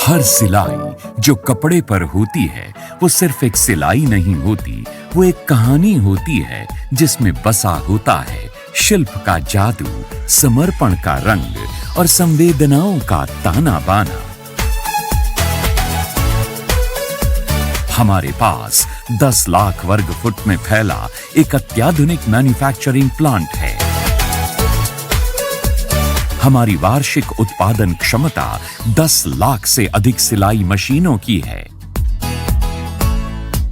हर सिलाई जो कपड़े पर होती है वो सिर्फ एक सिलाई नहीं होती, वो एक कहानी होती है जिसमें बसा होता है शिल्प का जादू, समर्पण का रंग और संवेदनाओं का ताना बाना। हमारे पास 10 लाख वर्ग फुट में फैला एक अत्याधुनिक मैन्युफैक्चरिंग प्लांट है। हमारी वार्षिक उत्पादन क्षमता 10 लाख से अधिक सिलाई मशीनों की है।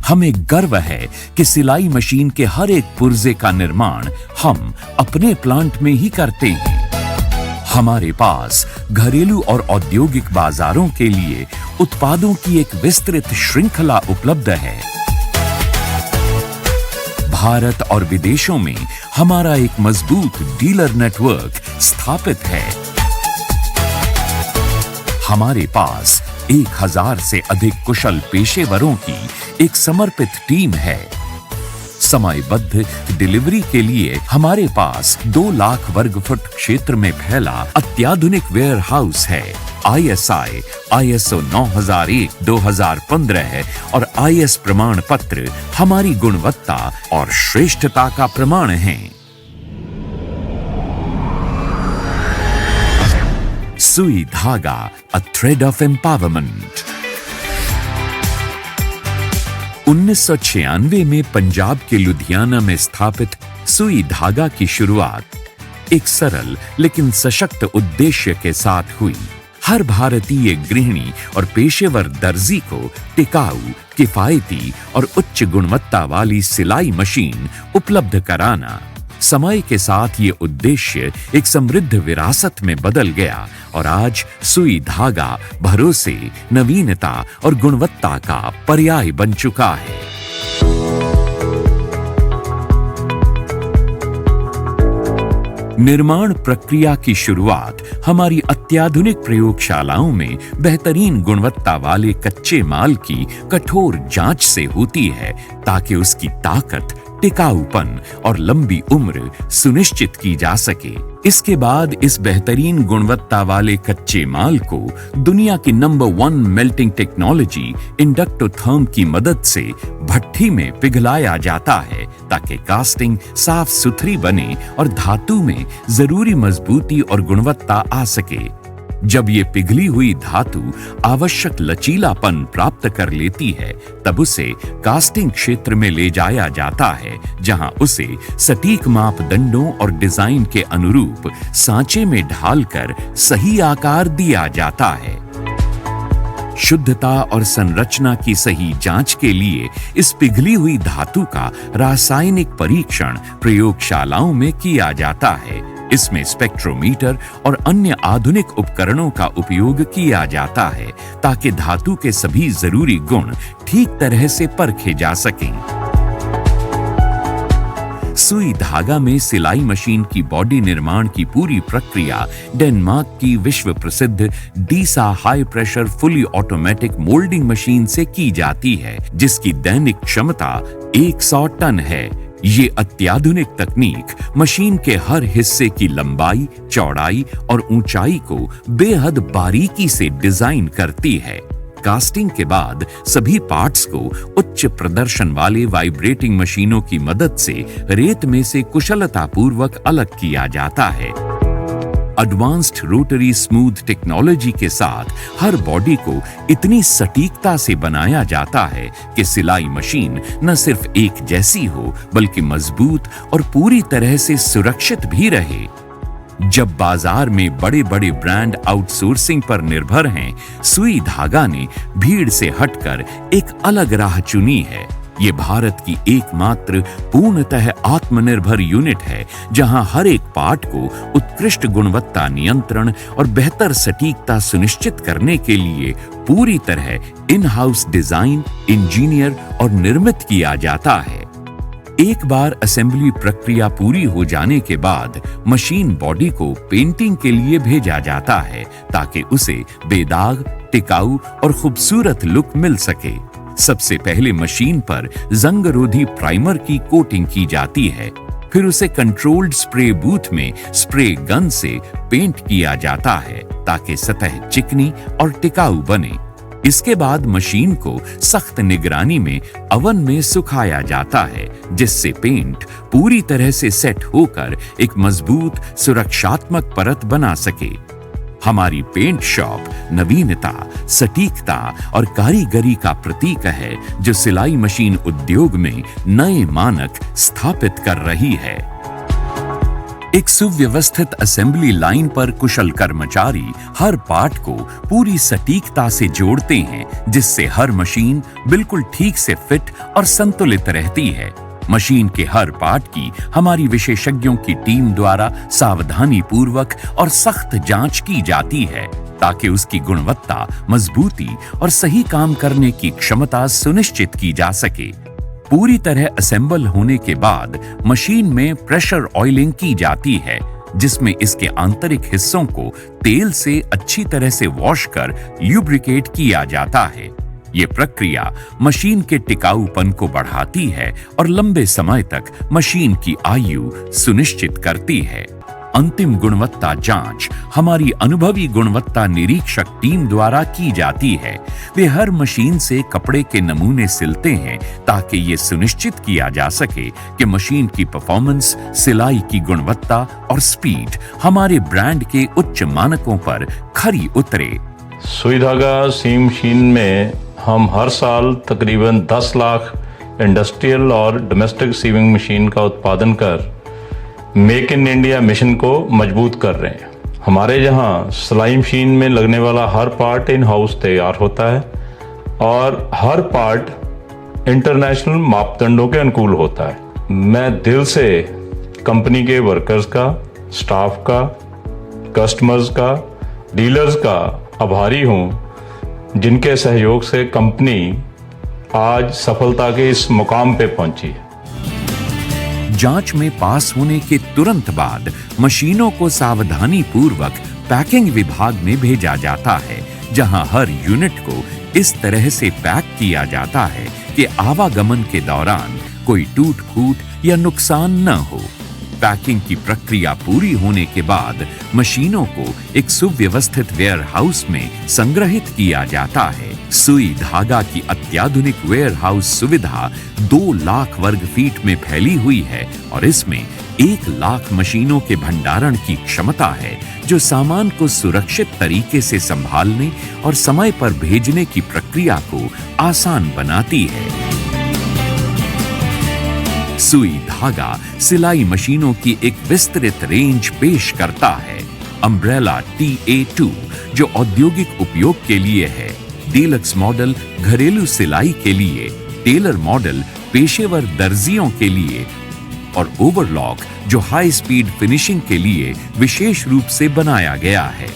हमें गर्व है कि सिलाई मशीन के हर एक पुर्जे का निर्माण हम अपने प्लांट में ही करते हैं। हमारे पास घरेलू और औद्योगिक बाजारों के लिए उत्पादों की एक विस्तृत श्रृंखला उपलब्ध है। भारत और विदेशों में हमारा एक मजबूत डीलर नेटवर्क स्थापित है। हमारे पास 1000 से अधिक कुशल पेशेवरों की एक समर्पित टीम है। समयबद्ध डिलीवरी के लिए हमारे पास 2 लाख वर्ग फुट क्षेत्र में फैला अत्याधुनिक वेयर हाउस है। ISI, ISO 9001, 2015 और IS प्रमाण पत्र हमारी गुणवत्ता और श्रेष्ठता का प्रमाण हैं। सुई धागा, a thread of empowerment। 1996 में पंजाब के लुधियाना में स्थापित सुई धागा की शुरुआत एक सरल लेकिन सशक्त उद्देश्य के साथ हुई। हर भारतीय गृहिणी और पेशेवर दर्जी को टिकाऊ, किफायती और उच्च गुणवत्ता वाली सिलाई मशीन उपलब्ध कराना। समय के साथ ये उद्देश्य एक समृद्ध विरासत में बदल गया और आज सुई धागा भरोसे, नवीनता और गुणवत्ता का पर्याय बन चुका है। निर्माण प्रक्रिया की शुरुआत हमारी अत्याधुनिक प्रयोगशालाओं में बेहतरीन गुणवत्ता वाले कच्चे माल की कठोर जांच से होती है ताकि उसकी ताकत, टिकाऊपन और लंबी उम्र सुनिश्चित की जा सके। इसके बाद इस बेहतरीन गुणवत्ता वाले कच्चे माल को दुनिया की नंबर 1 मेल्टिंग टेक्नोलॉजी इंडक्टोथर्म की मदद से भट्ठी में पिघलाया जाता है ताकि कास्टिंग साफ सुथरी बने और धातु में जरूरी मजबूती और गुणवत्ता आ सके। जब ये पिघली हुई धातु आवश्यक लचीलापन प्राप्त कर लेती है, तब उसे कास्टिंग क्षेत्र में ले जाया जाता है, जहां उसे सटीक मापदंडों और डिजाइन के अनुरूप सांचे में ढालकर सही आकार दिया जाता है। शुद्धता और संरचना की सही जांच के लिए इस पिघली हुई धातु का रासायनिक परीक्षण प्रयोगशालाओं में किया जाता है। इसमें स्पेक्ट्रोमीटर और अन्य आधुनिक उपकरणों का उपयोग किया जाता है ताकि धातु के सभी जरूरी गुण ठीक तरह से परखे जा सकें। सुई धागा में सिलाई मशीन की बॉडी निर्माण की पूरी प्रक्रिया डेनमार्क की विश्व प्रसिद्ध DISA high pressure fully automatic moulding machine से की जाती है, जिसकी दैनिक क्षमता 100 टन है। ये अत्याधुनिक तकनीक मशीन के हर हिस्से की लंबाई, चौड़ाई और ऊंचाई को बेहद बारीकी से डिजाइन करती है। कास्टिंग के बाद सभी पार्ट्स को उच्च प्रदर्शन वाले वाइब्रेटिंग मशीनों की मदद से रेत में से कुशलतापूर्वक अलग किया जाता है। एडवांस्ड रोटरी स्मूथ टेक्नोलॉजी के साथ हर बॉडी को इतनी सटीकता से बनाया जाता है कि सिलाई मशीन न सिर्फ एक जैसी हो बल्कि मजबूत और पूरी तरह से सुरक्षित भी रहे। जब बाजार में बड़े बड़े ब्रांड आउटसोर्सिंग पर निर्भर हैं, सुई धागा ने भीड़ से हटकर एक अलग राह चुनी है। ये भारत की एकमात्र पूर्णतः आत्मनिर्भर यूनिट है जहां हर एक पार्ट को उत्कृष्ट गुणवत्ता नियंत्रण और बेहतर सटीकता सुनिश्चित करने के लिए पूरी तरह इन हाउस डिजाइन, इंजीनियर और निर्मित किया जाता है। एक बार असेंबली प्रक्रिया पूरी हो जाने के बाद मशीन बॉडी को पेंटिंग के लिए भेजा जाता है ताकि उसे बेदाग, टिकाऊ और खूबसूरत लुक मिल सके। सबसे पहले मशीन पर जंग रोधी प्राइमर की कोटिंग की जाती है। फिर उसे कंट्रोल्ड स्प्रे बूथ में स्प्रे गन से पेंट किया जाता है ताकि सतह चिकनी और टिकाऊ बने। इसके बाद मशीन को सख्त निगरानी में अवन में सुखाया जाता है, जिससे पेंट पूरी तरह से सेट होकर एक मजबूत सुरक्षात्मक परत बना सके। हमारी पेंट शॉप नवीनता, सटीकता और कारीगरी का प्रतीक है, जो सिलाई मशीन उद्योग में नए मानक स्थापित कर रही है। एक सुव्यवस्थित असेंबली लाइन पर कुशल कर्मचारी हर पार्ट को पूरी सटीकता से जोड़ते हैं, जिससे हर मशीन बिल्कुल ठीक से फिट और संतुलित रहती है। मशीन के हर पार्ट की हमारी विशेषज्ञों की टीम द्वारा सावधानी पूर्वक और सख्त जांच की जाती है, ताकि उसकी गुणवत्ता, मजबूती और सही काम करने की क्षमता सुनिश्चित की जा सके। पूरी तरह असेंबल होने के बाद मशीन में प्रेशर ऑयलिंग की जाती है, जिसमें इसके आंतरिक हिस्सों को तेल से अच्छी तरह से वॉश कर ल्यूब्रिकेट किया जाता है। ये प्रक्रिया मशीन के टिकाऊपन को बढ़ाती है और लंबे समय तक मशीन की आयु सुनिश्चित करती है। अंतिम गुणवत्ता जांच हमारी अनुभवी गुणवत्ता निरीक्षक टीम द्वारा की जाती है। वे हर मशीन से कपड़े के नमूने सिलते हैं, ताकि ये सुनिश्चित किया जा सके कि मशीन की परफॉर्मेंस, सिलाई की गुणवत्ता और स्पीड हमारे ब्रांड के उच्च मानकों पर खरी उतरे। सुई धागा सीम मशीन में हम हर साल तकरीबन 10 लाख इंडस्ट्रियल और डोमेस्टिक सीविंग मशीन का उत्पादन कर मेक इन इंडिया मिशन को मजबूत कर रहे हैं। हमारे यहाँ सिलाई मशीन में लगने वाला हर पार्ट इन हाउस तैयार होता है और हर पार्ट इंटरनेशनल मापदंडों के अनुकूल होता है। मैं दिल से कंपनी के वर्कर्स का, स्टाफ का, कस्टमर्स का, डीलर्स का आभारी हूँ, जिनके सहयोग से कंपनी आज सफलता के इस मुकाम पे पहुंची है। जांच में पास होने के तुरंत बाद मशीनों को सावधानी पूर्वक पैकिंग विभाग में भेजा जाता है, जहां हर यूनिट को इस तरह से पैक किया जाता है कि आवागमन के दौरान कोई टूट फूट या नुकसान न हो। पैकिंग की प्रक्रिया पूरी होने के बाद मशीनों को एक सुव्यवस्थित वेयर हाउस में संग्रहित किया जाता है। सुई धागा की अत्याधुनिक वेयर हाउस सुविधा 2 लाख वर्ग फीट में फैली हुई है और इसमें 1 लाख मशीनों के भंडारण की क्षमता है, जो सामान को सुरक्षित तरीके से संभालने और समय पर भेजने की प्रक्रिया को आसान बनाती है। सुई धागा सिलाई मशीनों की एक विस्तृत रेंज पेश करता है। अम्ब्रेला TA2 जो औद्योगिक उपयोग के लिए है, डीलक्स मॉडल घरेलू सिलाई के लिए, टेलर मॉडल पेशेवर दर्जियों के लिए और ओवरलॉक जो हाई स्पीड फिनिशिंग के लिए विशेष रूप से बनाया गया है।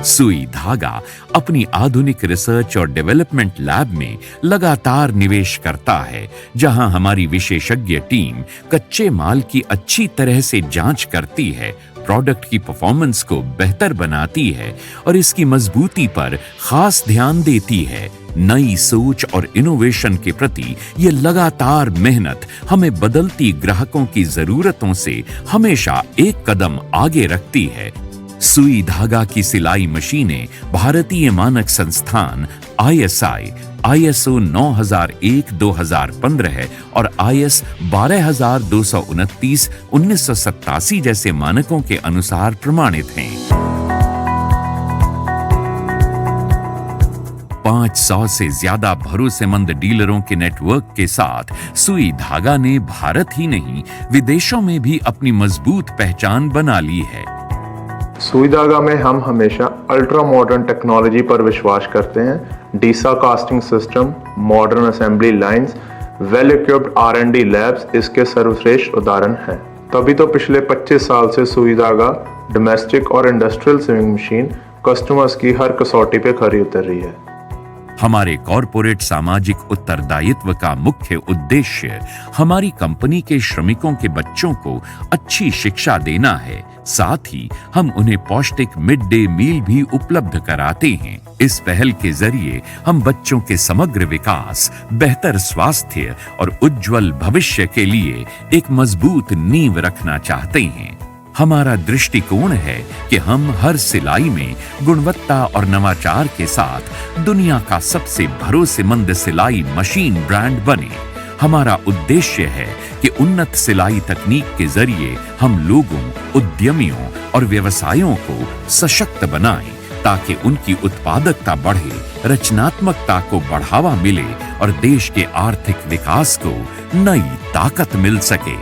सुई धागा अपनी आधुनिक रिसर्च और डेवलपमेंट लैब में लगातार निवेश करता है, जहां हमारी विशेषज्ञ टीम कच्चे माल की अच्छी तरह से जांच करती है, प्रोडक्ट की परफॉर्मेंस को बेहतर बनाती है और इसकी मजबूती पर खास ध्यान देती है। नई सोच और इनोवेशन के प्रति ये लगातार मेहनत हमें बदलती ग्राहकों की जरूरतों से हमेशा एक कदम आगे रखती है। सुई धागा की सिलाई मशीनें भारतीय मानक संस्थान ISI, ISO 9001-2015 और IS 12229-1987 जैसे मानकों के अनुसार प्रमाणित हैं। 500 से ज्यादा भरोसेमंद डीलरों के नेटवर्क के साथ सुई धागा ने भारत ही नहीं, विदेशों में भी अपनी मजबूत पहचान बना ली है। सुई धागा में हम हमेशा अल्ट्रा मॉडर्न टेक्नोलॉजी पर विश्वास करते हैं। DISA casting system, modern assembly lines, well equipped R&D labs इसके सर्वश्रेष्ठ उदाहरण हैं। तभी तो पिछले 25 साल से सुई धागा डोमेस्टिक और इंडस्ट्रियल सीविंग मशीन कस्टमर्स की हर कसौटी पे खरी उतर रही है। हमारे कॉरपोरेट सामाजिक उत्तरदायित्व का मुख्य उद्देश्य हमारी कंपनी के श्रमिकों के बच्चों को अच्छी शिक्षा देना है, साथ ही हम उन्हें पौष्टिक मिड डे मील भी उपलब्ध कराते हैं। इस पहल के जरिए हम बच्चों के समग्र विकास, बेहतर स्वास्थ्य और उज्जवल भविष्य के लिए एक मजबूत नींव रखना चाहते हैं। हमारा दृष्टिकोण है कि हम हर सिलाई में गुणवत्ता और नवाचार के साथ दुनिया का सबसे भरोसेमंद सिलाई मशीन ब्रांड बने। हमारा उद्देश्य है कि उन्नत सिलाई तकनीक के जरिए हम लोगों, उद्यमियों और व्यवसायों को सशक्त बनाएं, ताकि उनकी उत्पादकता बढ़े, रचनात्मकता को बढ़ावा मिले और देश के आर्थिक विकास को नई ताकत मिल सके।